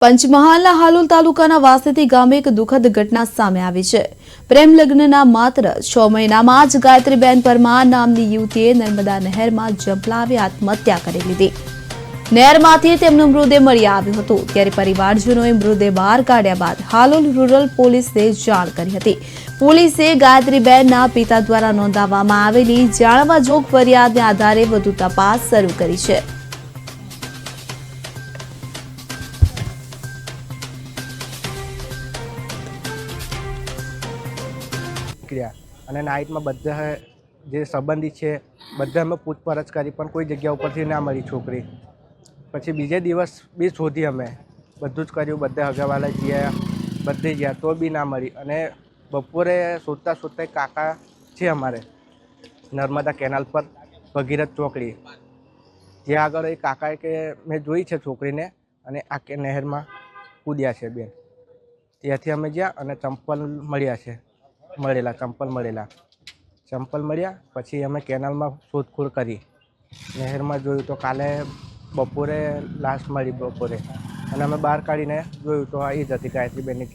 પંચમહાલના હાલોલ તાલુકાના વાસેતી ગામે એક દુઃખદ ઘટના સામે આવી છે। પ્રેમ લગ્નના માત્ર 6 મહિનામાં જ ગાયત્રીબેન પરમાર નામની યુવતીએ નર્મદા નહેરમાં ઝંપલાવી આત્મહત્યા કરી લીધી। નહેરમાંથી તેમનો મૃતદેહ મળી આવ્યો હતો, ત્યારે પરિવારજનોએ મૃતદેહ બહાર કાઢ્યા બાદ હાલોલ રૂરલ પોલીસને જાણ કરી હતી। પોલીસે ગાયત્રીબેનના પિતા દ્વારા નોંધાવવામાં આવેલી જાણવાજોગ ફરિયાદને આધારે વધુ તપાસ શરૂ કરી છે। અને નાઇટમાં બધા જે સંબંધી છે બધા અમે પૂછપરછ કરી પણ કોઈ જગ્યા ઉપરથી ના મળી છોકરી। પછી બીજે દિવસ બી શોધી, અમે બધું જ કર્યું, બધા હગાવાલા ગયા, બધે ગયા તો બી ના મળી। અને બપોરે શોધતા શોધતા એક કાકા છે અમારે નર્મદા કેનાલ પર ભગીરથ ચોકડી, જ્યાં આગળ એ કાકાએ કે મેં જોઈ છે છોકરીને અને આ નહેરમાં કૂદ્યા છે બેન। ત્યાંથી અમે ગયા અને ચંપલ મળ્યા પછી અમે કેનાલમાં શોધખોળ કરી, નહેરમાં જોયું તો કાલે બપોરે લાશ મળી બપોરે, અને અમે બહાર કાઢીને જોયું તો એ જ હતી ગાયત્રીબેનની।